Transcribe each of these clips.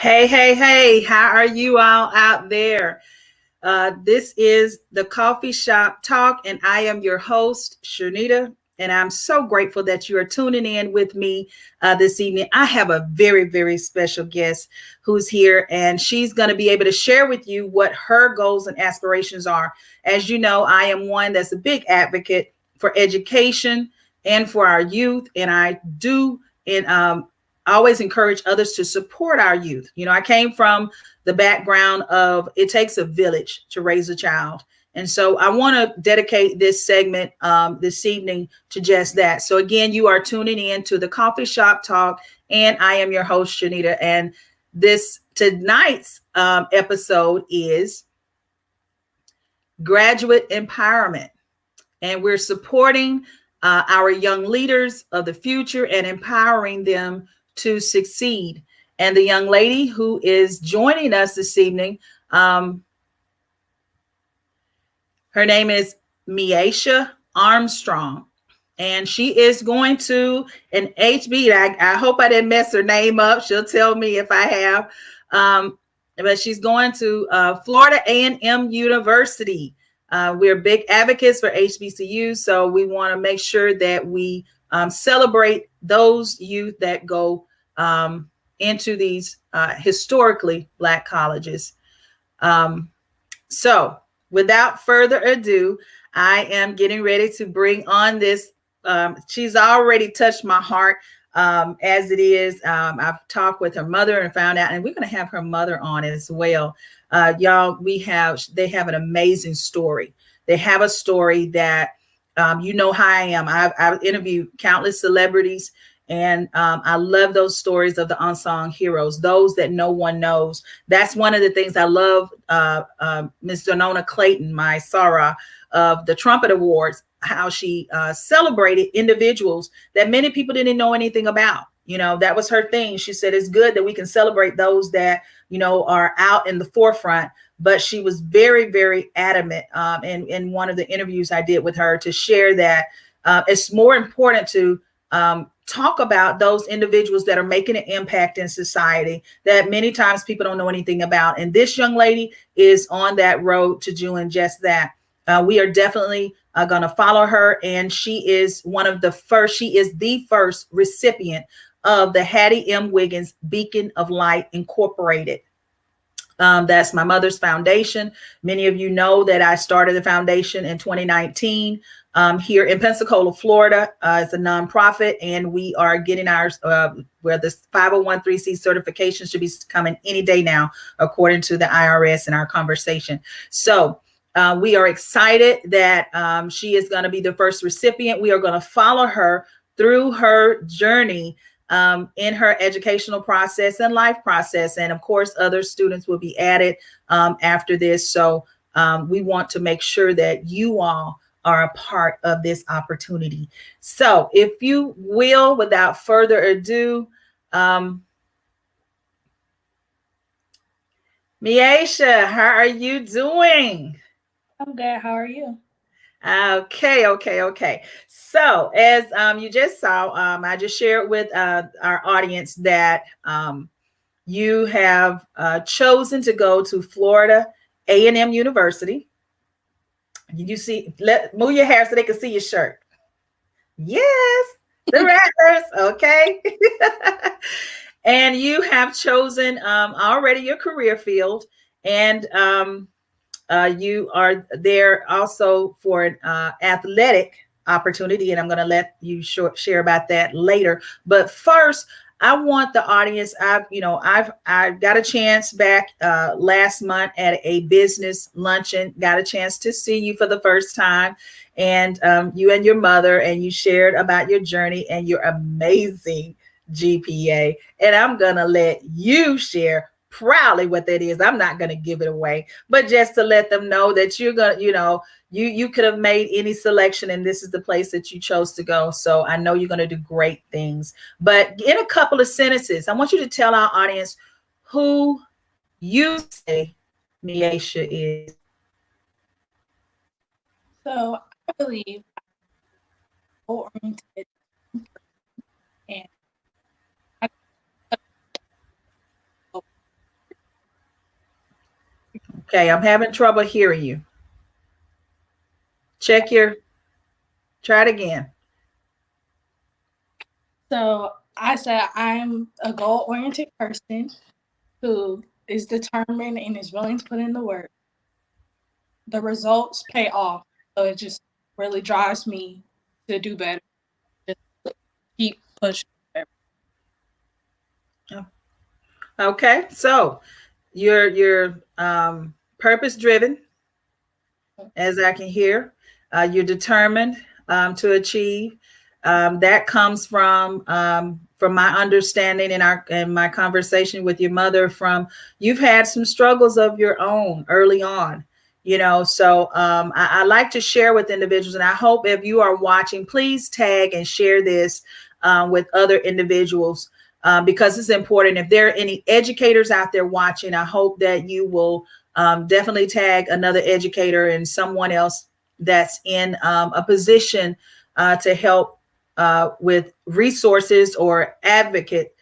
Hey, hey, hey, how are you all out there? This is the Coffee Shop Talk, and I am your host, Shernita. And I'm so grateful that you are tuning in with me this evening. I have a very, very special guest who's here, and she's going to be able to share with you what her goals and aspirations are. As you know, I am one that's a big advocate for education and for our youth, and I do and always encourage others to support our youth. You know, I came from the background of it takes a village to raise a child. And so I want to dedicate this segment this evening to just that. So again, you are tuning in to the Coffee Shop Talk, and I am your host, Shernita. And this tonight's episode is graduate empowerment. And we're supporting our young leaders of the future and empowering them to succeed. And the young lady who is joining us this evening, her name is Measia Armstrong, and she is going to an HB. I hope I didn't mess her name up. She'll tell me if I have. But she's going to Florida A&M University. We're big advocates for HBCUs, so we want to make sure that we celebrate those youth that go into these historically Black colleges. So without further ado, I am getting ready to bring on this. She's already touched my heart as it is. I've talked with her mother and found out, and we're going to have her mother on as well. Y'all, they have an amazing story. They have a story that, you know how I am. I've interviewed countless celebrities, and I love those stories of the unsung heroes, those that no one knows. That's one of the things I love. Ms. Donona Clayton, my Sarah of the Trumpet Awards, how she celebrated individuals that many people didn't know anything about. You know, that was her thing. She said, it's good that we can celebrate those that, you know, are out in the forefront. But she was very, very adamant in one of the interviews I did with her to share that it's more important to talk about those individuals that are making an impact in society that many times people don't know anything about. And this young lady is on that road to doing just that. We are definitely going to follow her. And she is the first recipient of the Hattie M. Wiggins Beacon of Light Incorporated. That's my mother's foundation. Many of you know that I started the foundation in 2019 here in Pensacola, Florida. It's a nonprofit, and we are getting ours where the 501(c)(3) certification should be coming any day now, according to the IRS in our conversation. So we are excited that she is going to be the first recipient. We are going to follow her through her journey in her educational process and life process. And of course, other students will be added after this. So we want to make sure that you all are a part of this opportunity. So if you will, without further ado, Measia, how are you doing? I'm good. How are you? Okay. So as you just saw, I just shared with our audience that you have chosen to go to Florida A&M University. You see, move your hair so they can see your shirt. Yes, the Rattlers. Okay. And you have chosen already your career field, and you are there also for an athletic opportunity, and I'm going to let you share about that later. But first, I want the audience. I got a chance back last month at a business luncheon. Got a chance to see you for the first time, and you and your mother, and you shared about your journey and your amazing GPA. And I'm gonna let you share proudly what that is. I'm not going to give it away, but just to let them know that you're going to, you could have made any selection, and this is the place that you chose to go. So I know you're going to do great things. But in a couple of sentences, I want you to tell our audience who you say Measia is. So I believe goal-oriented and I Okay, I'm having trouble hearing you. Try it again. So I said I'm a goal-oriented person who is determined and is willing to put in the work. The results pay off. So it just really drives me to do better. Just keep pushing. Okay, so you're purpose driven, as I can hear. You're determined to achieve. That comes from my understanding in my conversation with your mother. From you've had some struggles of your own early on, So I like to share with individuals, and I hope if you are watching, please tag and share this with other individuals. Because it's important. If there are any educators out there watching, I hope that you will definitely tag another educator and someone else that's in a position to help with resources or advocate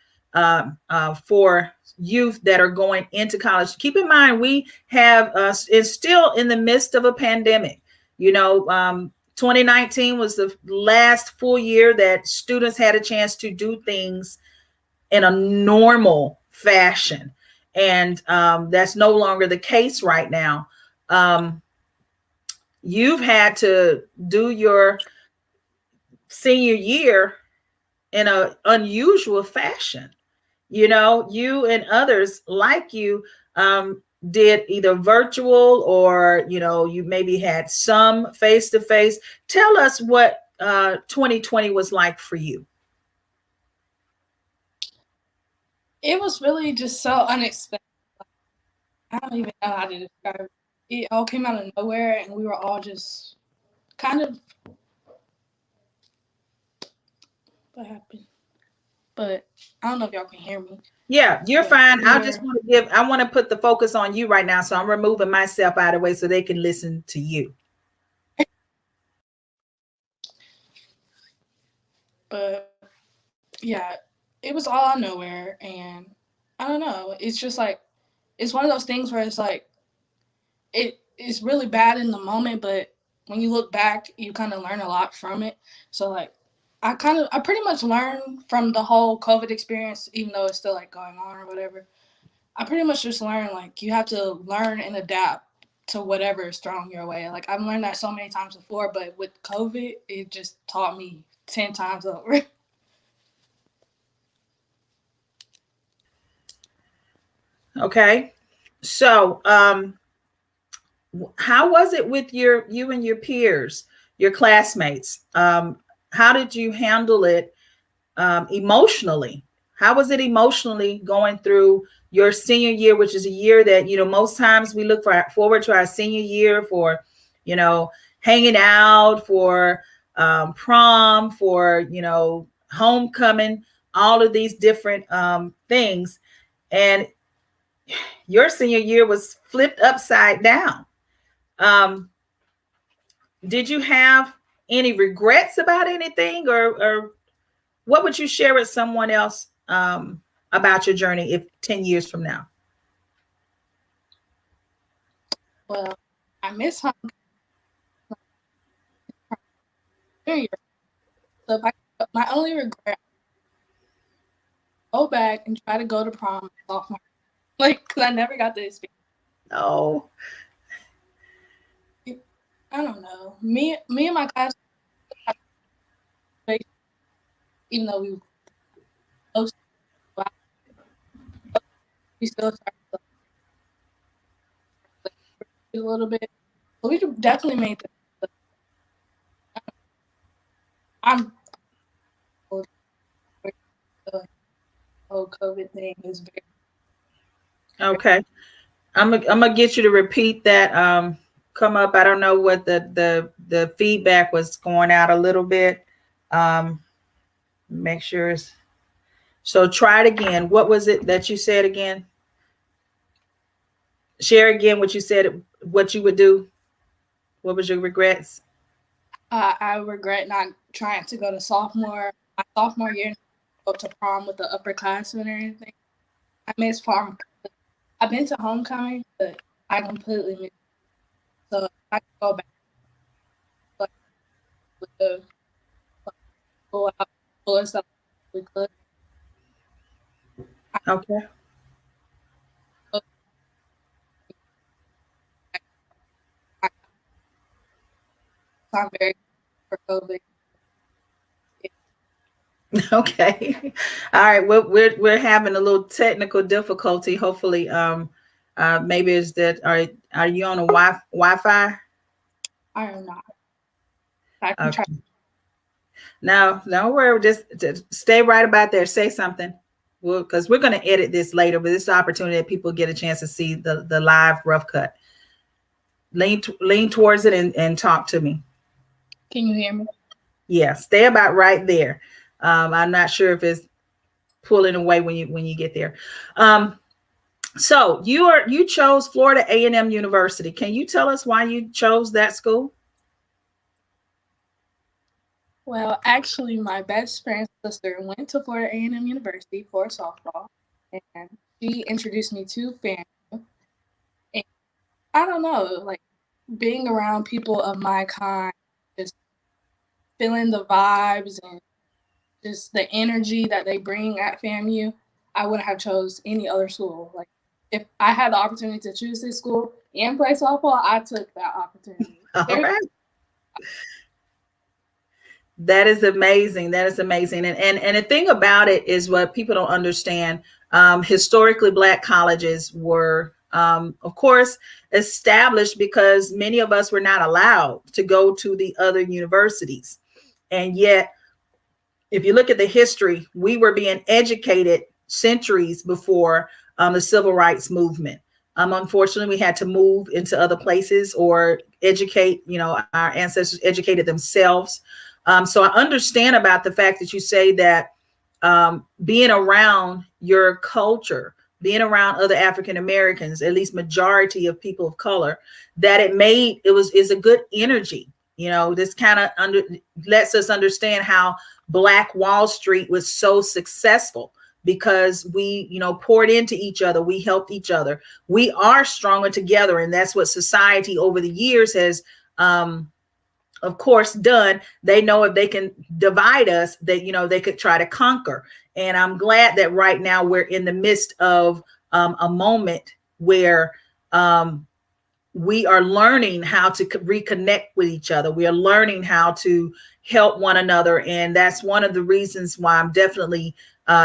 for youth that are going into college. Keep in mind, we have it's still in the midst of a pandemic. 2019 was the last full year that students had a chance to do things in a normal fashion. And that's no longer the case right now. You've had to do your senior year in an unusual fashion. You and others like you did either virtual or, you maybe had some face to face. Tell us what 2020 was like for you. It was really just so unexpected. I don't even know how to describe it. It all came out of nowhere, and we were all just kind of what happened. But I don't know if y'all can hear me. Yeah, you're But fine. I want to put the focus on you right now. So I'm removing myself out of the way so they can listen to you. But yeah, it was all out of nowhere, and I don't know. It's just like it's one of those things where it's like it is really bad in the moment, but when you look back, you kind of learn a lot from it. So like I pretty much learned from the whole COVID experience, even though it's still like going on or whatever. I pretty much just learned like you have to learn and adapt to whatever is thrown your way. Like I've learned that so many times before, but with COVID, it just taught me 10 times over. Okay. So how was it with you and your peers, your classmates? How did you handle it emotionally? How was it emotionally going through your senior year, which is a year that, most times we look forward to our senior year for, hanging out, for prom, for, homecoming, all of these different things. And your senior year was flipped upside down. Um, did you have any regrets about anything, or what would you share with someone else about your journey if 10 years from now? Well, I miss home. So if my only regret, go back and try to go to prom sophomore, like because I never got the experience. Oh, I don't know. Me and my class, even though we close, we still started a little bit. But we definitely made the. I'm the whole COVID thing is very. okay. I'm gonna get you to repeat that. Come up. I don't know what the feedback was going out a little bit. Make sure it's so. Try it again. What was it that you said again? Share again what you said. What you would do. What was your regrets? I regret not trying to go to my sophomore year, go to prom with the upperclassmen or anything. I miss prom. I've been to homecoming, but I completely miss it. So if I could go back, like, live, like, go out, full of stuff we could. I, Okay. I, I'm very for COVID. Okay. All right. We're having a little technical difficulty. Hopefully, maybe is that are you on a Wi-Fi? I am not. I can try. Okay. No, don't worry. Just stay right about there. Say something. Well, because we're going to edit this later, but this is the opportunity that people get a chance to see the live rough cut. Lean towards it and talk to me. Can you hear me? Yeah, stay about right there. I'm not sure if it's pulling away when you get there. So you chose Florida A&M University. Can you tell us why you chose that school? Well, actually, my best friend's sister went to Florida A&M University for softball, and she introduced me to FAMU. And I don't know, like being around people of my kind, just feeling the vibes and just the energy that they bring at FAMU, I wouldn't have chose any other school. Like if I had the opportunity to choose this school and play softball, I took that opportunity. All right. That is amazing. That is amazing. And the thing about it is what people don't understand. Historically, Black colleges were, of course, established because many of us were not allowed to go to the other universities. And yet, if you look at the history, we were being educated centuries before the civil rights movement. Unfortunately, we had to move into other places or educate, our ancestors educated themselves. So I understand about the fact that you say that being around your culture, being around other African Americans, at least majority of people of color, that is a good energy. This kind of lets us understand how Black Wall Street was so successful because we, poured into each other. We helped each other. We are stronger together. And that's what society over the years has, of course, done. They know if they can divide us, that, they could try to conquer. And I'm glad that right now we're in the midst of a moment where we are learning how to reconnect with each other. We are learning how to help one another. And that's one of the reasons why I'm definitely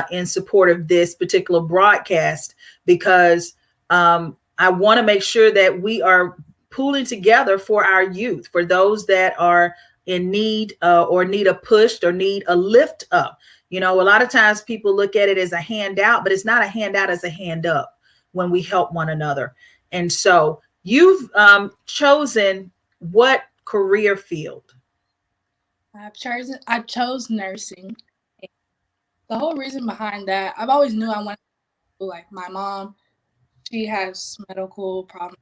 in support of this particular broadcast, because I want to make sure that we are pooling together for our youth, for those that are in need or need a push or need a lift up. A lot of times people look at it as a handout, but it's not a handout, as a hand up when we help one another. And so you've chosen what career field? I chose nursing. The whole reason behind that, I've always knew I wanted to, like my mom, she has medical problems.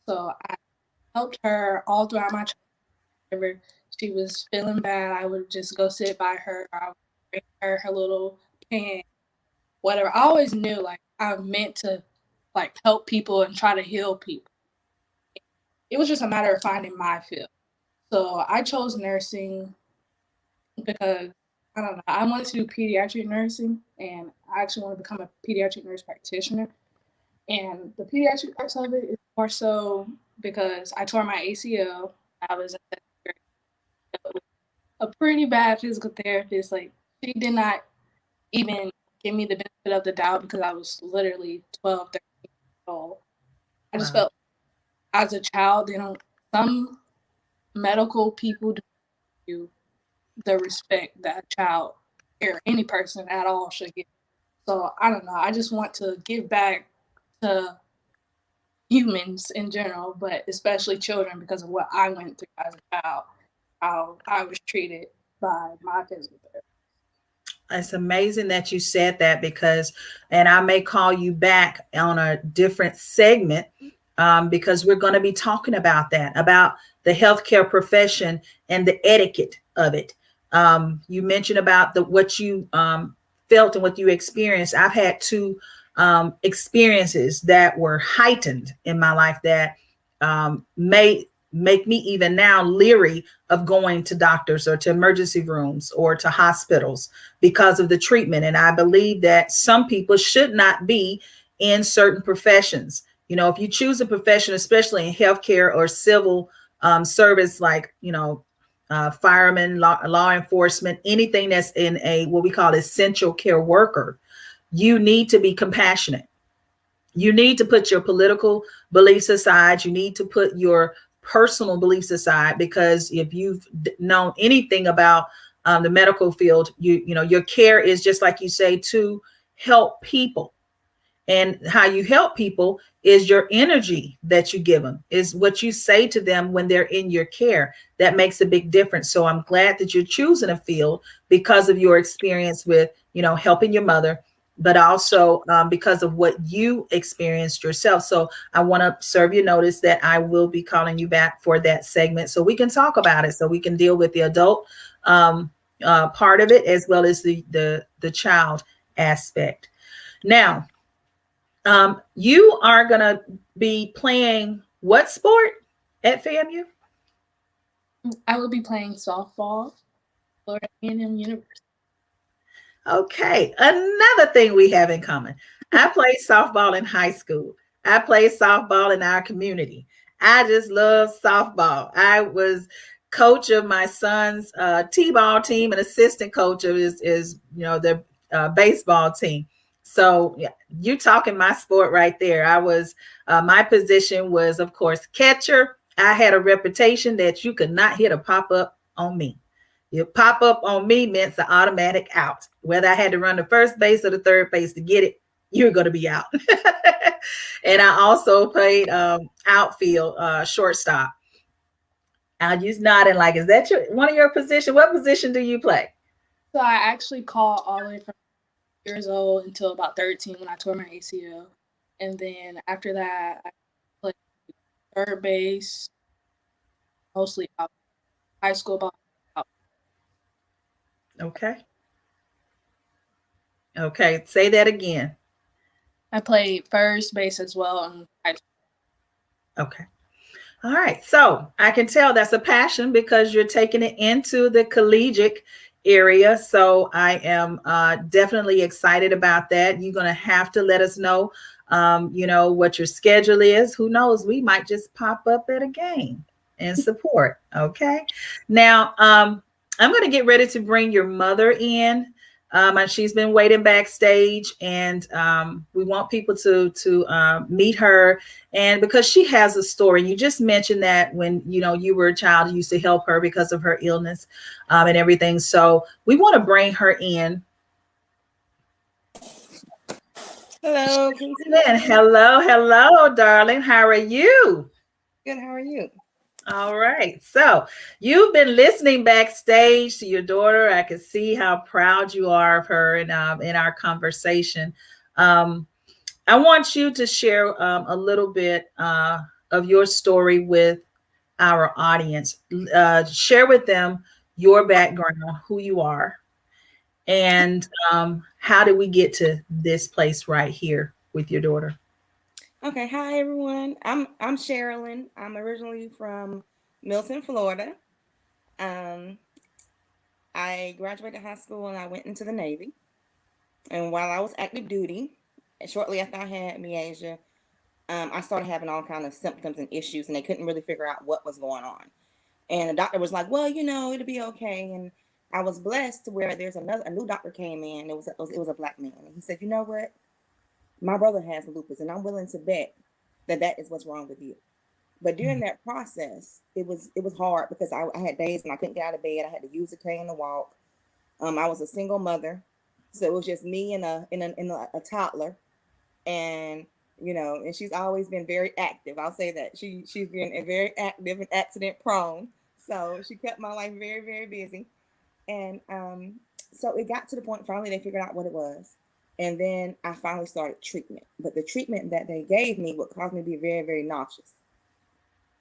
So I helped her all throughout my childhood. Whenever she was feeling bad, I would just go sit by her. I would bring her little pen, whatever. I always knew like I meant to like help people and try to heal people. It was just a matter of finding my field. So I chose nursing because I don't know. I wanted to do pediatric nursing, and I actually want to become a pediatric nurse practitioner. And the pediatric parts of it is more so because I tore my ACL. I was in second grade. A pretty bad physical therapist. Like she did not even give me the benefit of the doubt because I was literally 12, 13 years old. I just Wow. felt as a child, some medical people don't give you the respect that a child or any person at all should get. So I don't know. I just want to give back to humans in general, but especially children because of what I went through as a child, how I was treated by my physical therapist. It's amazing that you said that, because, and I may call you back on a different segment, because we're going to be talking about that, about the healthcare profession and the etiquette of it. You mentioned about what you felt and what you experienced. I've had two experiences that were heightened in my life that may make me even now leery of going to doctors or to emergency rooms or to hospitals because of the treatment. And I believe that some people should not be in certain professions. You know, if you choose a profession, especially in healthcare or civil service, like, firemen, law enforcement, anything that's in a what we call essential care worker, you need to be compassionate. You need to put your political beliefs aside. You need to put your personal beliefs aside, because if you've known anything about the medical field, you know your care is, just like you say, to help people. And how you help people is your energy that you give them, is what you say to them when they're in your care. That makes a big difference. So I'm glad that you're choosing a field because of your experience with, helping your mother, but also because of what you experienced yourself. So I want to serve you notice that I will be calling you back for that segment so we can talk about it, so we can deal with the adult part of it as well as the child aspect. Now, you are going to be playing what sport at FAMU? I will be playing softball, Florida A&M University. Okay, another thing we have in common. I played softball in high school. I played softball in our community. I just love softball. I was coach of my son's t-ball team and assistant coach of their baseball team. So yeah, you talking my sport right there. I was my position was, of course, catcher. I had a reputation that you could not hit a pop up on me. You pop up on me meant the automatic out. Whether I had to run the first base or the third base to get it, you're going to be out. And I also played outfield, shortstop. I just nodding like, is that one of your position? What position do you play? So I actually called all the way from years old until about 13 when I tore my ACL. And then after that, I played third base, mostly out. High school ball. Out. Okay. Okay. Say that again. I played first base as well in high school. Okay. All right. So I can tell that's a passion because you're taking it into the collegiate area. So I am definitely excited about that. You're going to have to let us know, what your schedule is. Who knows? We might just pop up at a game and support. Okay. Now, I'm going to get ready to bring your mother in. And she's been waiting backstage, and we want people to meet her. And because she has a story, you just mentioned that when you were a child, you used to help her because of her illness and everything. So we want to bring her in. Hello. Hello, darling. How are you? Good. How are you? All right. So you've been listening backstage to your daughter. I can see how proud you are of her in our conversation. I want you to share a little bit of your story with our audience. Share with them your background, who you are, and how did we get to this place right here with your daughter? Okay. Hi, everyone. I'm Sherilyn. I'm originally from Milton, Florida. I graduated high school and I went into the Navy. And while I was active duty, shortly after I had Measia, I started having all kind of symptoms and issues, and they couldn't really figure out what was going on. And the doctor was like, "Well, it'll be okay." And I was blessed to where there's a new doctor came in. It was a black man, and he said, "You know what? My brother has lupus, and I'm willing to bet that is what's wrong with you." But during that process, it was hard because I had days when I couldn't get out of bed. I had to use a cane to walk. I was a single mother, so it was just me and a toddler, and and she's always been very active. I'll say that she's been very active and accident prone, so she kept my life very, very busy. And so it got to the point finally they figured out what it was. And then I finally started treatment. But the treatment that they gave me would cause me to be very, very nauseous.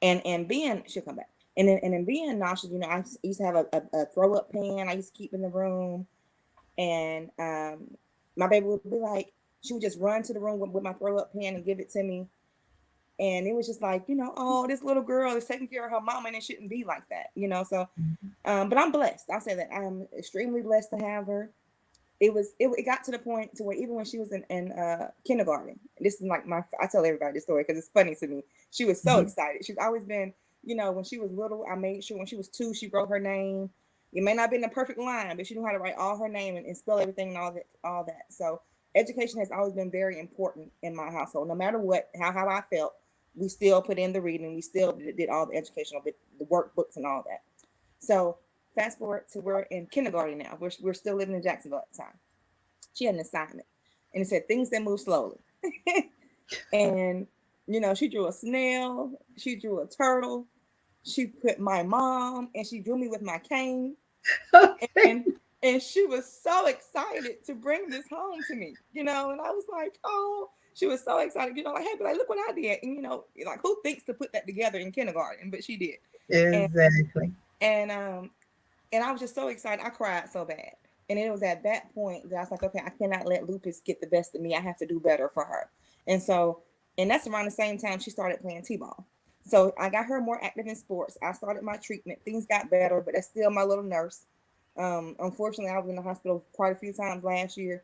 And being, she'll come back. And then being nauseous, I used to have a throw up pan I used to keep in the room. And my baby would be like, she would just run to the room with my throw up pen and give it to me. And it was just like, oh, this little girl is taking care of her mama, and it shouldn't be like that. So, but I'm blessed. I'll say that I'm extremely blessed to have her. It got to the point to where even when she was in kindergarten, this is like I tell everybody this story because it's funny to me. She was so excited. She's always been, when she was little, I made sure when she was 2, she wrote her name. It may not be in the perfect line, but she knew how to write all her name and spell everything and all that. So education has always been very important in my household. No matter how I felt, we still put in the reading. We still did all the educational, the workbooks and all that. So fast forward to we're in kindergarten now. We're still living in Jacksonville at the time. She had an assignment, and it said things that move slowly. And she drew a snail. She drew a turtle. She put my mom, and she drew me with my cane. Okay. And she was so excited to bring this home to me, and I was like, oh, she was so excited, like, hey, but like, look what I did. And, like, who thinks to put that together in kindergarten? But she did. Exactly. And I was just so excited. I cried so bad. And it was at that point that I was like, okay, I cannot let lupus get the best of me. I have to do better for her. And that's around the same time she started playing t-ball. So I got her more active in sports. I started my treatment. Things got better, but that's still my little nurse. Unfortunately, I was in the hospital quite a few times last year,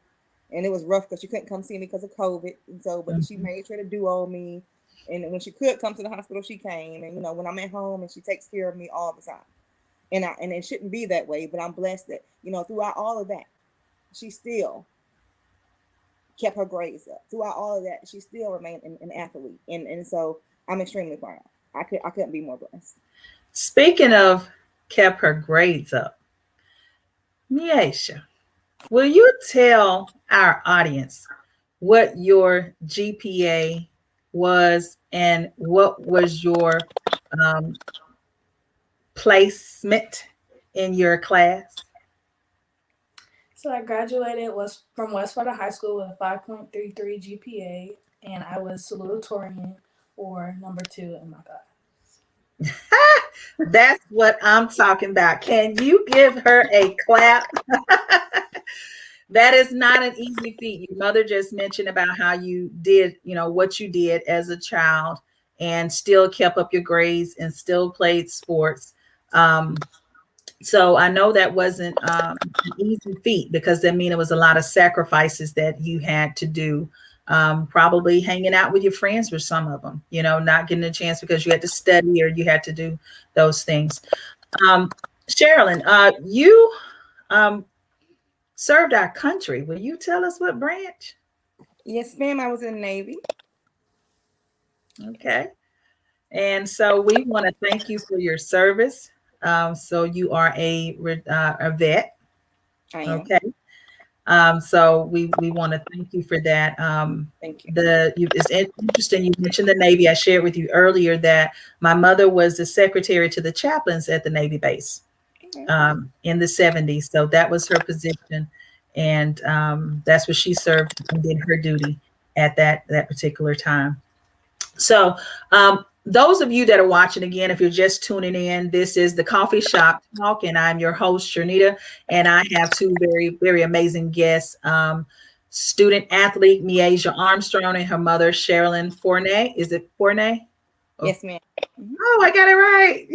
and it was rough because she couldn't come see me because of COVID. And so, but she made sure to duo me. And when she could come to the hospital, she came. And, when I'm at home, and she takes care of me all the time. And it shouldn't be that way, but I'm blessed that, throughout all of that, she still kept her grades up. Throughout all of that, she still remained an athlete. And so I'm extremely proud. I couldn't be more blessed. Speaking of kept her grades up, Measia, will you tell our audience what your GPA was and what was your placement in your class? So I graduated from West Florida High School with a 5.33 GPA, and I was salutatorian or number 2 in my class. That's what I'm talking about. Can you give her a clap? That is not an easy feat. Your mother just mentioned about how you did, what you did as a child and still kept up your grades and still played sports. So I know that wasn't an easy feat because that means it was a lot of sacrifices that you had to do. Probably hanging out with your friends were some of them, not getting a chance because you had to study or you had to do those things. Sherilyn, you served our country. Will you tell us what branch? Yes, ma'am. I was in the Navy. Okay. And so we want to thank you for your service. So you are a vet. I am. Okay. So we want to thank you for that. Thank you. It's interesting. You mentioned the Navy. I shared with you earlier that my mother was the secretary to the chaplains at the Navy base in the 70s. So that was her position. And that's what she served and did her duty at that particular time. So those of you that are watching, again, if you're just tuning in, this is the Coffee Shop Talk, and I'm your host, Shernita, and I have 2 very, very amazing guests, student athlete Measia Armstrong and her mother, Sherilyn Fournay. Is it Fournay? Yes, ma'am. Oh, I got it right.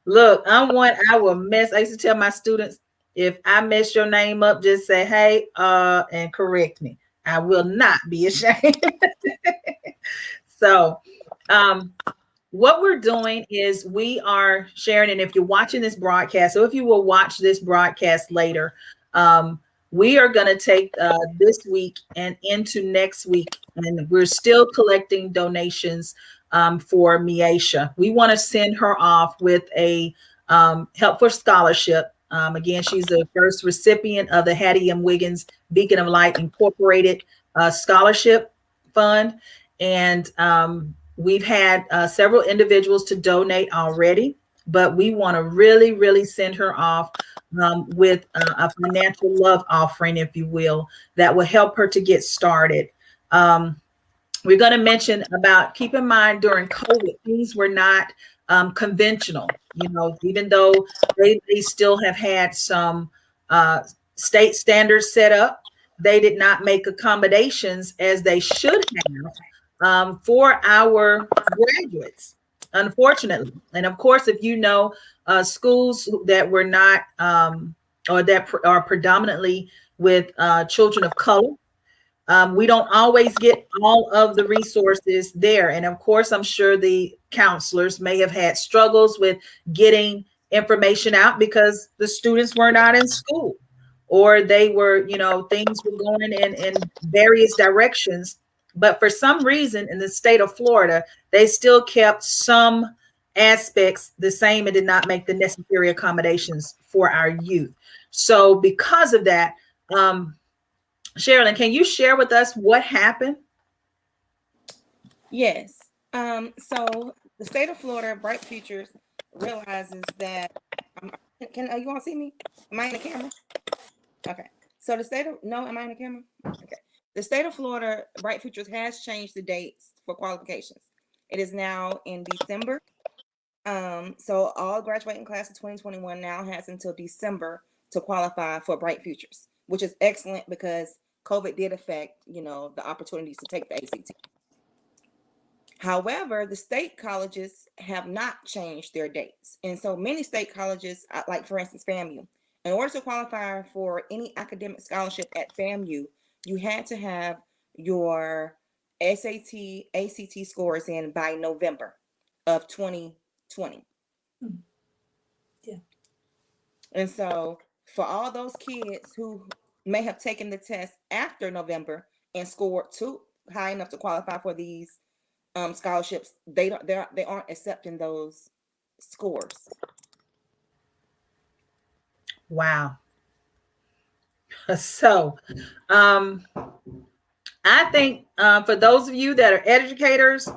Look, I will mess. I used to tell my students, if I mess your name up, just say, hey, and correct me. I will not be ashamed. So what we're doing is we are sharing, and if you're watching this broadcast, so if you will watch this broadcast later, we are going to take this week and into next week, and we're still collecting donations for Measia. We want to send her off with a help for scholarship. Again, she's the first recipient of the Hattie and Wiggins Beacon of Light Incorporated scholarship fund. And we've had several individuals to donate already, but we want to really, really send her off with a financial love offering, if you will, that will help her to get started. We're going to mention about, keep in mind during COVID, things were not conventional, even though they still have had some state standards set up. they did not make accommodations as they should have for our graduates, unfortunately. And of course, if you know schools that were not or that are predominantly with children of color, we don't always get all of the resources there. And of course, I'm sure the counselors may have had struggles with getting information out because the students were not in school, or they were, things were going in various directions. But for some reason in the state of Florida, they still kept some aspects the same and did not make the necessary accommodations for our youth. So because of that, Sherilyn, can you share with us what happened? Yes. So the state of Florida, Bright Futures, realizes that. Can you all see me? Am I in the camera? Okay. So the state of no, am I in the camera? Okay. The state of Florida, Bright Futures has changed the dates for qualifications. It is now in December. So all graduating class of 2021 now has until December to qualify for Bright Futures, which is excellent because COVID did affect, the opportunities to take the ACT. However, the state colleges have not changed their dates. And so many state colleges, like for instance, FAMU, in order to qualify for any academic scholarship at FAMU, you had to have your SAT, ACT scores in by November of 2020. Yeah. And so for all those kids who may have taken the test after November and scored too high enough to qualify for these scholarships, they aren't accepting those scores. Wow. So, I think for those of you that are educators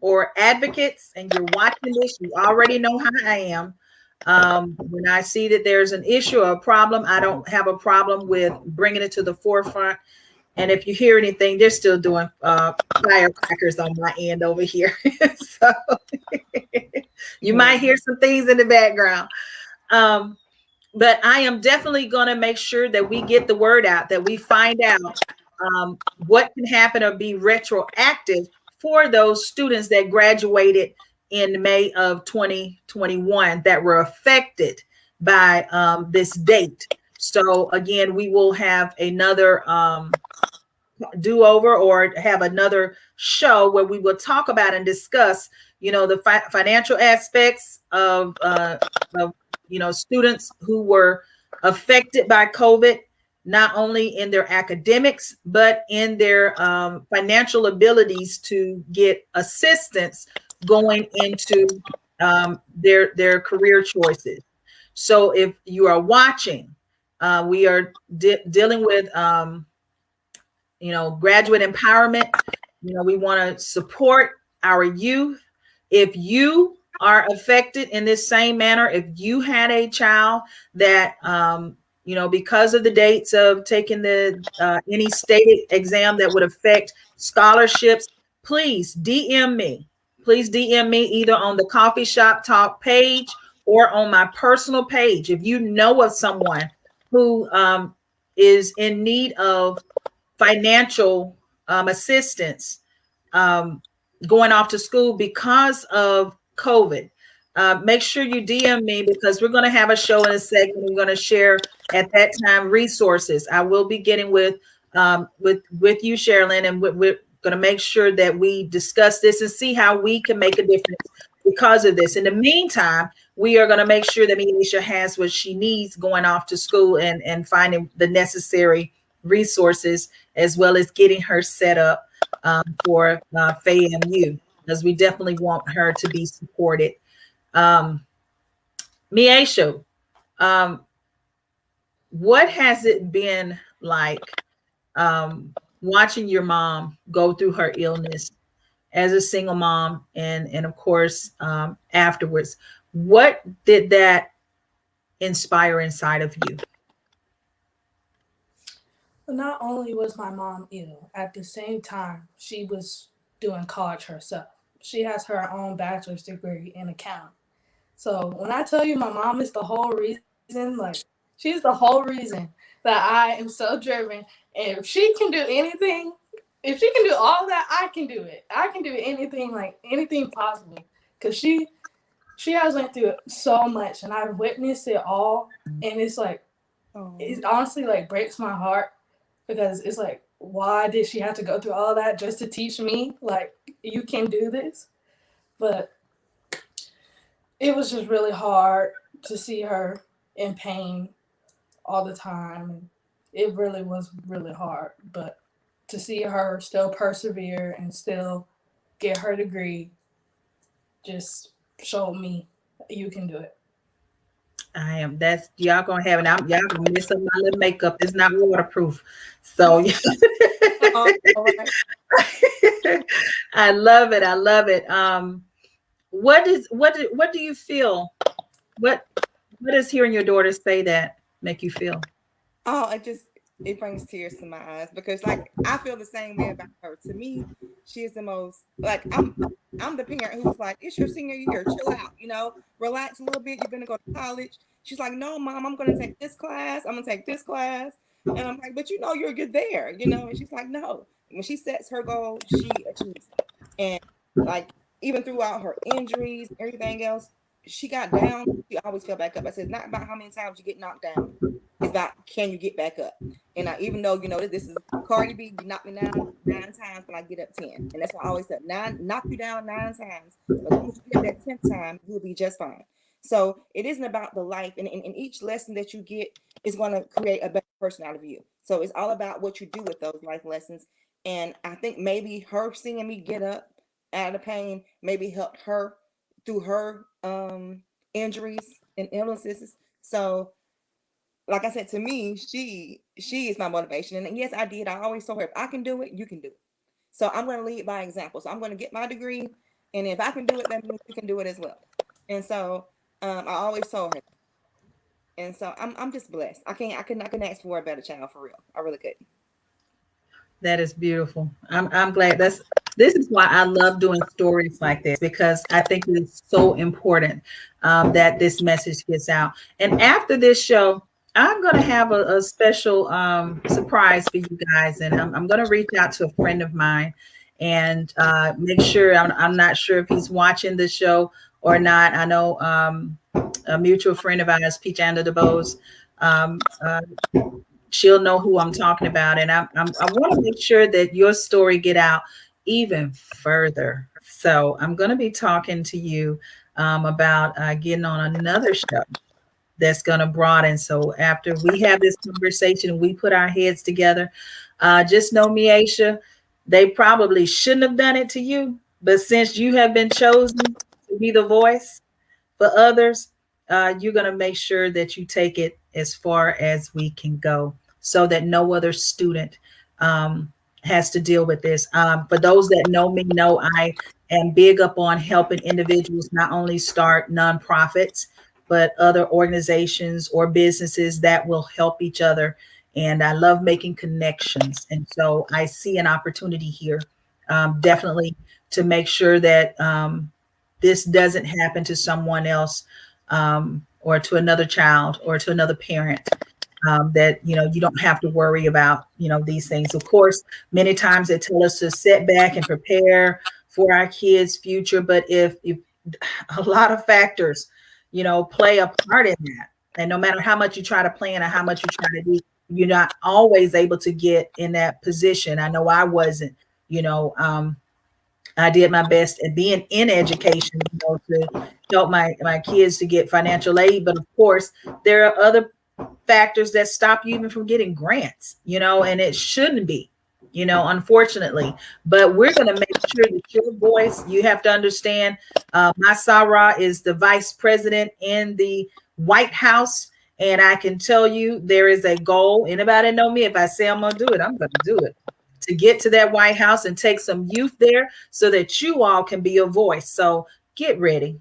or advocates and you're watching this, you already know how I am. When I see that there's an issue or a problem, I don't have a problem with bringing it to the forefront. And if you hear anything, they're still doing firecrackers on my end over here. So you might hear some things in the background. But I am definitely going to make sure that we get the word out, that we find out what can happen or be retroactive for those students that graduated in May of 2021 that were affected by this date. So again, we will have another do over or have another show where we will talk about and discuss, the financial aspects of students who were affected by COVID, not only in their academics, but in their financial abilities to get assistance going into their career choices. So if you are watching, we are dealing with graduate empowerment. We want to support our youth. If you are affected in this same manner, if you had a child that, because of the dates of taking the any state exam that would affect scholarships, please DM me. Please DM me either on the Coffee Shop Talk page or on my personal page. If you know of someone who is in need of financial assistance going off to school because of COVID, make sure you DM me because we're going to have a show in a second. We're going to share at that time resources. I will be getting with you, Sherilyn, and we're going to make sure that we discuss this and see how we can make a difference because of this. In the meantime, we are going to make sure that Measia has what she needs going off to school and finding the necessary resources, as well as getting her set up for FAMU, because we definitely want her to be supported. Measia, what has it been like watching your mom go through her illness as a single mom, and of course afterwards? What did that inspire inside of you? Not only was my mom ill, at the same time, she was doing college herself. She has her own bachelor's degree in accounting. So when I tell you my mom is the whole reason, like, She's the whole reason that I am so driven. And if she can do anything, if she can do all that, I can do it. I can do anything, like anything possible. Cause she has went through so much, and I've witnessed it all. And it's like, it honestly like breaks my heart, because it's like, why did she have to go through all that just to teach me, like, you can do this? But it was just really hard to see her in pain all the time. It really was really hard. But to see her still persevere and still get her degree just showed me you can do it. That's y'all gonna have it. Y'all gonna mess up my little makeup. It's not waterproof. So I love it. I love it. What do you feel? What does hearing your daughter say that make you feel? Oh, it brings tears to my eyes, because like I feel the same way about her. To me, she is the most, like, I'm the parent who was like, it's your senior year, chill out, relax a little bit. You're gonna go to college. She's like, no, mom, I'm gonna take this class. I'm gonna take this class. And I'm like, but you're there, And she's like, no. When she sets her goal, she achieves it. And like, even throughout her injuries, everything else, she got down. She always fell back up. I said, it's not about how many times you get knocked down. It's about, can you get back up? And even though, this is Cardi B, you knock me down 9 times, but I get up 10. And that's what I always said, knock you down 9 times. But once you get that 10th time, you'll be just fine. So it isn't about the life. And each lesson that you get is going to create a better person out of you. So it's all about what you do with those life lessons. And I think maybe her seeing me get up out of pain maybe helped her through her injuries and illnesses. So like I said, to me, she is my motivation. And yes, I did. I always told her, if I can do it, you can do it. So I'm going to lead by example. So I'm going to get my degree. And if I can do it, that means you can do it as well. And so I always told her. And so I'm just blessed. I couldn't ask for a better child, for real. I really couldn't. That is beautiful. I'm glad. This is why I love doing stories like this, because I think it's so important that this message gets out. And after this show, I'm going to have a special surprise for you guys. And I'm going to reach out to a friend of mine and make sure, I'm not sure if he's watching the show or not. I know a mutual friend of ours, Peach Under the Bows, she'll know who I'm talking about. And I want to make sure that your story get out even further. So I'm going to be talking to you about getting on another show that's going to broaden. So after we have this conversation, we put our heads together. Just know, Measia, they probably shouldn't have done it to you, but since you have been chosen to be the voice for others, you're going to make sure that you take it as far as we can go, so that no other student has to deal with this. For those that know me, know I am big up on helping individuals not only start nonprofits, but other organizations or businesses that will help each other. And I love making connections. And so I see an opportunity here, definitely, to make sure that this doesn't happen to someone else, or to another child or to another parent. That you don't have to worry about these things. Of course, many times they tell us to sit back and prepare for our kids' future, but if a lot of factors play a part in that, and no matter how much you try to plan or how much you try to do, you're not always able to get in that position. I know I wasn't. I did my best at being in education, to help my kids to get financial aid. But of course, there are other factors that stop you even from getting grants, and it shouldn't be, unfortunately. But we're going to make sure that your voice, you have to understand, my Sarah is the vice president in the White House. And I can tell you there is a goal. Anybody know me? If I say I'm going to do it, I'm going to do it. To get to that White House and take some youth there so that you all can be a voice. So get ready.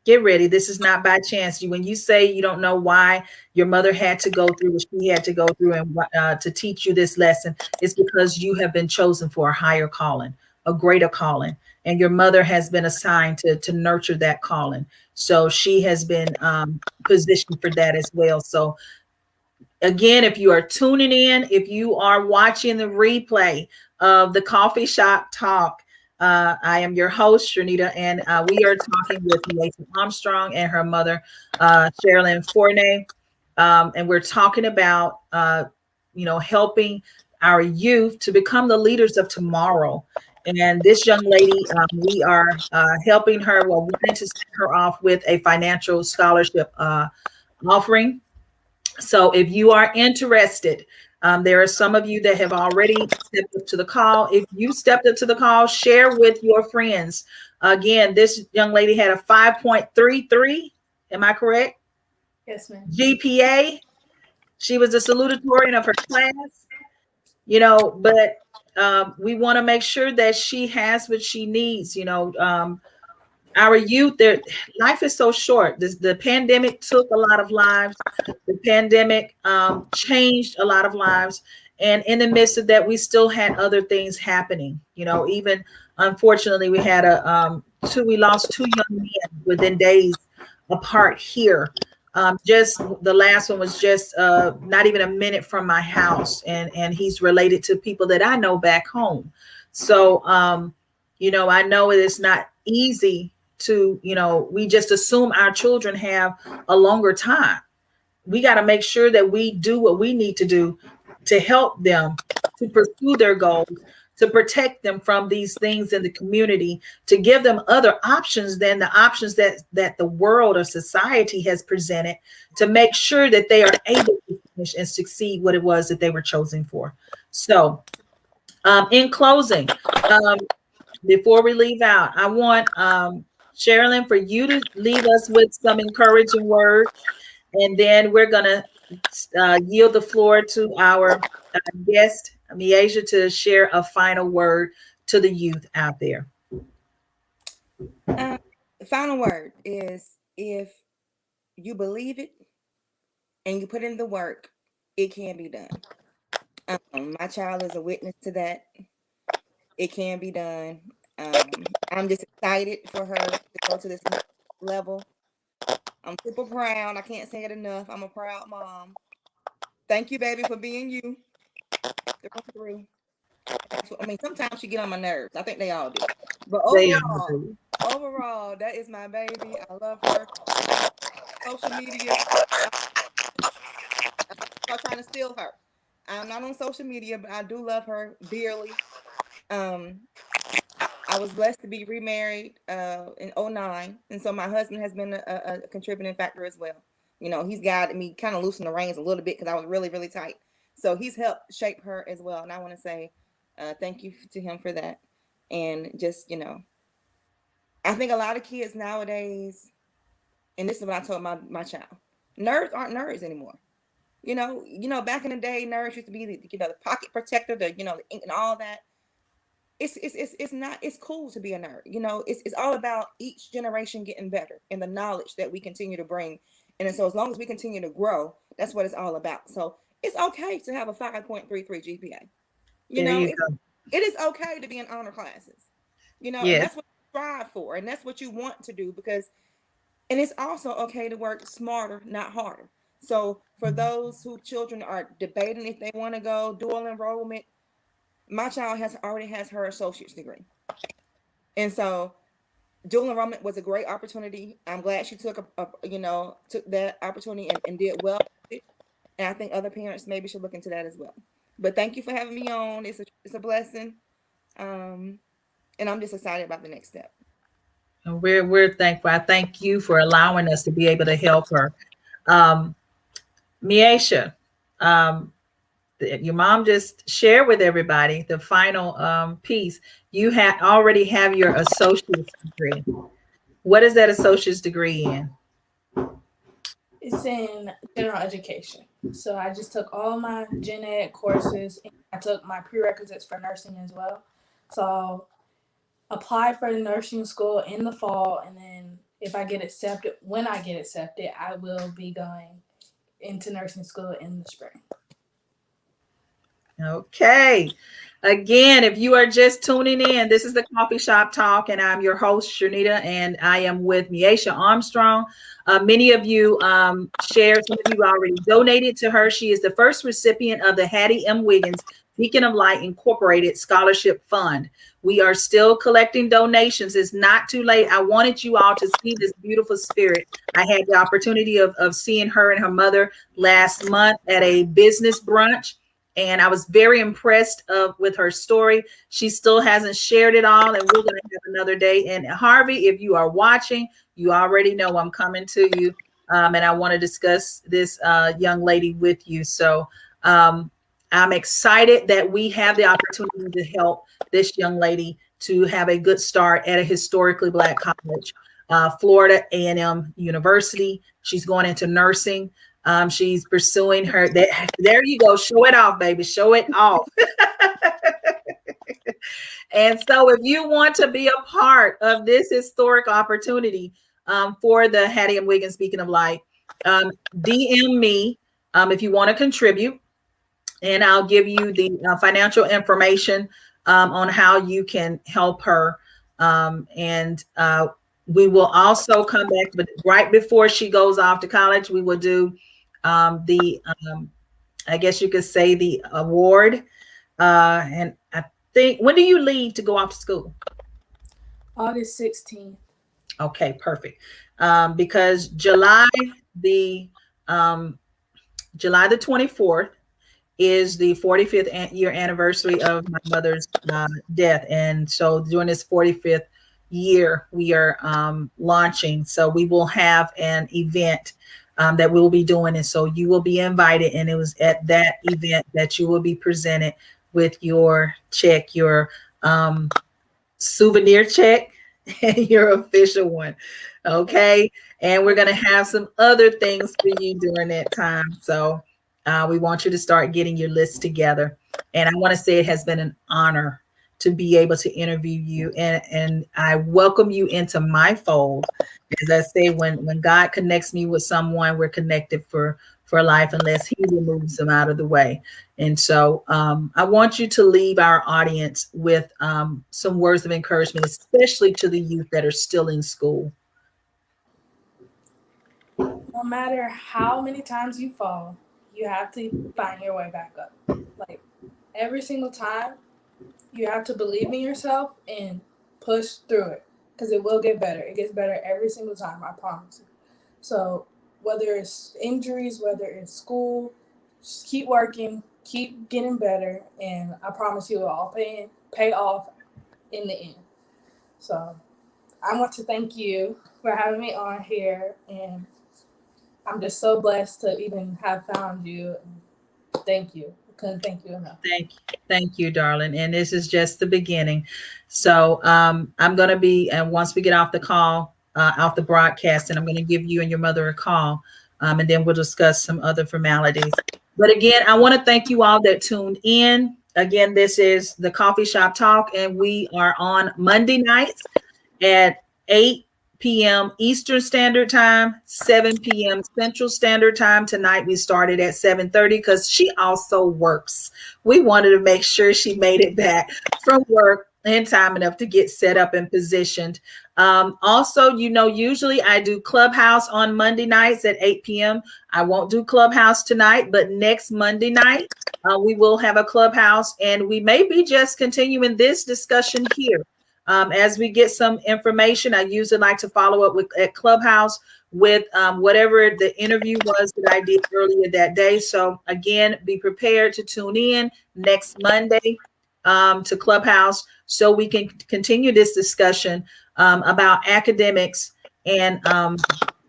Get ready. This is not by chance. When you say you don't know why your mother had to go through what she had to go through and to teach you this lesson, it's because you have been chosen for a higher calling, a greater calling. And your mother has been assigned to nurture that calling. So she has been positioned for that as well. So Again, if you are tuning in, if you are watching the replay of the Coffee Shop Talk, I am your host, Shernita, and we are talking with Measia Armstrong and her mother, Sherilyn Forney. And we're talking about, helping our youth to become the leaders of tomorrow. And this young lady, we are helping her, well, wanting to start her off with a financial scholarship offering. So if you are interested, there are some of you that have already stepped up to the call. If you stepped up to the call, share with your friends. Again, this young lady had a 5.33. Am I correct? Yes, ma'am. GPA. She was the salutatorian of her class, but we want to make sure that she has what she needs. Our youth, their life is so short. The pandemic took a lot of lives. The pandemic changed a lot of lives, and in the midst of that, we still had other things happening. Even unfortunately, we lost two young men within days apart here. Just the last one was just not even a minute from my house, and he's related to people that I know back home. So I know it is not easy to, we just assume our children have a longer time. We got to make sure that we do what we need to do to help them to pursue their goals, to protect them from these things in the community, to give them other options than the options that the world or society has presented, to make sure that they are able to finish and succeed what it was that they were chosen for. So in closing, before we leave out, I want Sherilyn, for you to leave us with some encouraging words, and then we're going to yield the floor to our guest, Measia, to share a final word to the youth out there. The final word is, if you believe it and you put in the work, it can be done. My child is a witness to that. It can be done. I'm just excited for her to go to this next level. I'm super proud. I can't say it enough. I'm a proud mom. Thank you, baby, for being you through. I mean, sometimes she get on my nerves. I think they all do. But They overall, that is my baby. I love her. Social media, I'm trying to steal her. I'm not on social media, but I do love her dearly. Um, I was blessed to be remarried in '09, and so my husband has been a contributing factor as well. He's guided me, kind of loosened the reins a little bit because I was really, really tight. So he's helped shape her as well, and I want to say thank you to him for that. And just, I think a lot of kids nowadays, and this is what I told my child, nerds aren't nerds anymore. Back in the day, nerds used to be the pocket protector, the the ink and all that. It's not, it's cool to be a nerd. It's all about each generation getting better and the knowledge that we continue to bring. And so as long as we continue to grow, that's what it's all about. So it's okay to have a 5.33 GPA. There you go. It is okay to be in honor classes. And Yes. that's what you strive for, and that's what you want to do, and it's also okay to work smarter, not harder. So for those who children are debating if they want to go dual enrollment, my child already has her associate's degree. And so dual enrollment was a great opportunity. I'm glad she took that opportunity and did well with it. And I think other parents maybe should look into that as well. But thank you for having me on. It's a blessing. And I'm just excited about the next step. And we're thankful. I thank you for allowing us to be able to help her. Measia, your mom just shared with everybody the final piece. You already have your associate's degree. What is that associate's degree in? It's in general education. So I just took all my gen ed courses, and I took my prerequisites for nursing as well. So applied for the nursing school in the fall, and then when I get accepted, I will be going into nursing school in the spring. Okay. Again, if you are just tuning in, this is the Coffee Shop Talk, and I'm your host, Shernita, and I am with Measia Armstrong. Many of you shared, some of you already donated to her. She is the first recipient of the Hattie M. Wiggins Beacon of Light Incorporated Scholarship Fund. We are still collecting donations. It's not too late. I wanted you all to see this beautiful spirit. I had the opportunity of seeing her and her mother last month at a business brunch. And I was very impressed with her story. She still hasn't shared it all, and we're going to have another day. And Harvey, if you are watching, you already know I'm coming to you, and I want to discuss this young lady with you. So I'm excited that we have the opportunity to help this young lady to have a good start at a historically Black college, Florida A&M University. She's going into nursing. She's pursuing her. There you go. Show it off, baby. Show it off. And so if you want to be a part of this historic opportunity for the Hattie and Wiggins Beacon of Light, DM me if you want to contribute, and I'll give you the financial information on how you can help her. And we will also come back, but right before she goes off to college, we will do I guess you could say the award. And I think, when do you leave to go off to school? August 16th. Okay, perfect. Because July the 24th is the 45th year anniversary of my mother's death. And so during this 45th year, we are launching. So we will have an event that we'll be doing. And so you will be invited. And it was at that event that you will be presented with your check, your souvenir check, and your official one. Okay. And we're going to have some other things for you during that time. So we want you to start getting your list together. And I want to say it has been an honor to be able to interview you. And I welcome you into my fold. As I say, when God connects me with someone, we're connected for life unless he removes them out of the way. And so I want you to leave our audience with some words of encouragement, especially to the youth that are still in school. No matter how many times you fall, you have to find your way back up. Like, every single time, you have to believe in yourself and push through it, because it will get better. It gets better every single time, I promise you. So whether it's injuries, whether it's school, just keep working, keep getting better, and I promise you it'll all pay off in the end. So I want to thank you for having me on here, and I'm just so blessed to even have found you. Thank you. I couldn't thank you enough. Thank you, darling. And this is just the beginning. So I'm going to be, and once we get off the call, off the broadcast, and I'm going to give you and your mother a call, and then we'll discuss some other formalities. But again, I want to thank you all that tuned in. Again, this is the Coffee Shop Talk, and we are on Monday nights at 8 p.m. Eastern Standard Time, 7 p.m. Central Standard Time. Tonight we started at 7:30 because she also works. We wanted to make sure she made it back from work in time enough to get set up and positioned. Also, usually I do Clubhouse on Monday nights at 8 p.m. I won't do Clubhouse tonight, but next Monday night we will have a Clubhouse, and we may be just continuing this discussion here. As we get some information, I usually like to follow up at Clubhouse with whatever the interview was that I did earlier that day. So again, be prepared to tune in next Monday to Clubhouse so we can continue this discussion about academics and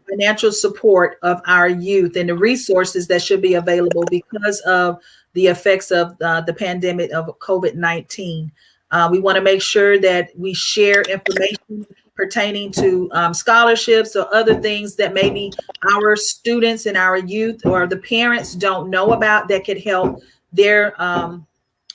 financial support of our youth and the resources that should be available because of the effects of the pandemic of COVID-19. We want to make sure that we share information pertaining to scholarships or other things that maybe our students and our youth or the parents don't know about that could help their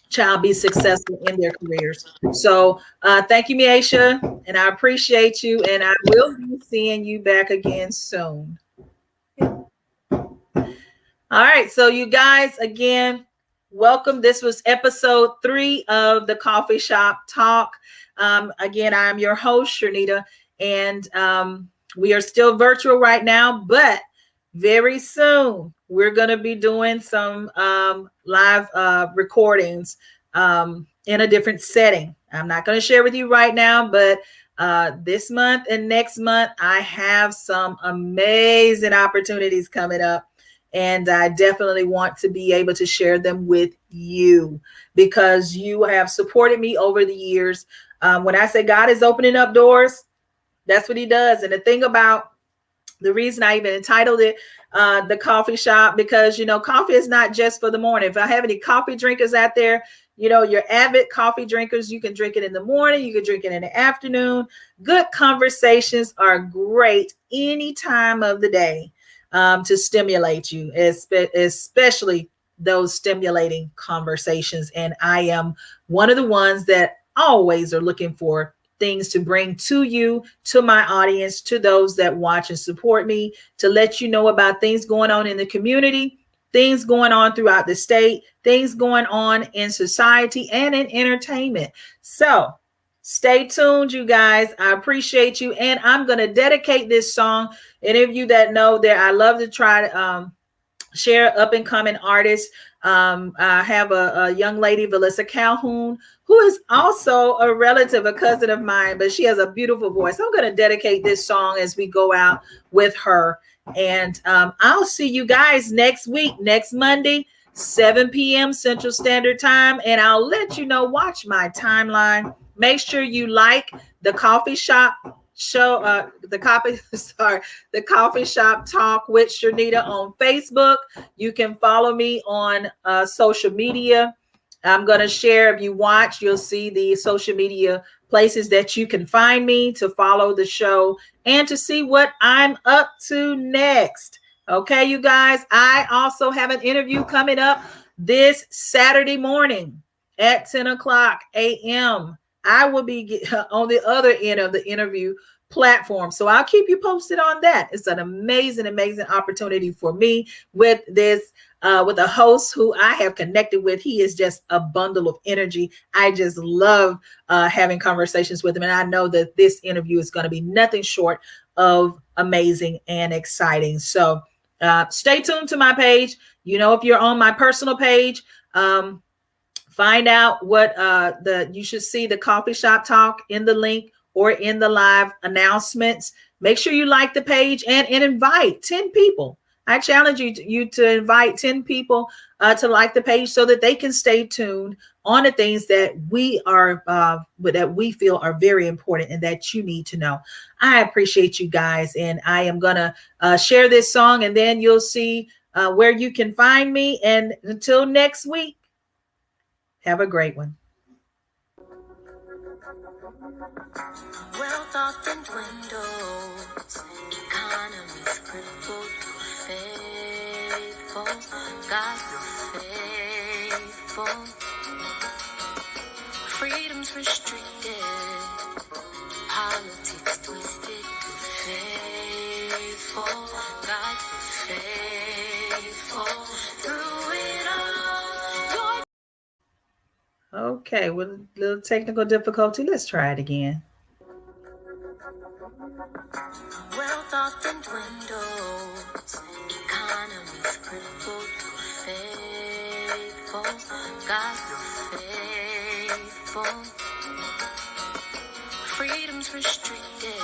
child be successful in their careers. So thank you, Measia, and I appreciate you, and I will be seeing you back again soon. All right, so you guys, again, welcome. This was episode 3 of the Coffee Shop Talk. Again, I'm your host, Shernita, and we are still virtual right now, but very soon we're going to be doing some live recordings in a different setting. I'm not going to share with you right now, but this month and next month, I have some amazing opportunities coming up. And I definitely want to be able to share them with you because you have supported me over the years. When I say God is opening up doors, that's what he does. And the thing about the reason I even entitled it the coffee shop, because, you know, coffee is not just for the morning. If I have any coffee drinkers out there, you know, your avid coffee drinkers, you can drink it in the morning, you can drink it in the afternoon. Good conversations are great any time of the day to stimulate you, especially those stimulating conversations. And I am one of the ones that always are looking for things to bring to you, to my audience, to those that watch and support me, to let you know about things going on in the community, things going on throughout the state, things going on in society and in entertainment. So stay tuned, you guys. I appreciate you. And I'm going to dedicate this song. Any of you that know that I love to try to share up and coming artists. I have a young lady, Valissa Calhoun, who is also a relative, a cousin of mine, but she has a beautiful voice. I'm going to dedicate this song as we go out with her. And I'll see you guys next week, next Monday, 7 p.m. Central Standard Time. And I'll let you know, watch my timeline. Make sure you like the coffee shop show, the coffee shop talk with Shernita on Facebook. You can follow me on social media. I'm going to share, if you watch, you'll see the social media places that you can find me to follow the show and to see what I'm up to next. Okay, you guys, I also have an interview coming up this Saturday morning at 10 o'clock a.m. I will be on the other end of the interview platform. So I'll keep you posted on that. It's an amazing, amazing opportunity for me with this, with a host who I have connected with. He is just a bundle of energy. I just love having conversations with him. And I know that this interview is going to be nothing short of amazing and exciting. So stay tuned to my page. You know, if you're on my personal page, find out what you should see the coffee shop talk in the link or in the live announcements. Make sure you like the page and invite 10 people. I challenge you to invite 10 people to like the page so that they can stay tuned on the things that we feel are very important and that you need to know. I appreciate you guys, and I am gonna share this song, and then you'll see where you can find me. And until next week, have a great one. Wealth often dwindles, economy's crippled. Faithful, God, you're faithful. Freedom's restricted, politics twisted. You're faithful, God, you're faithful. Through it all. Okay, with a little technical difficulty, let's try it again. Wealth often dwindles, economy's crippled. Faithful, God, you're faithful. Freedom's restricted,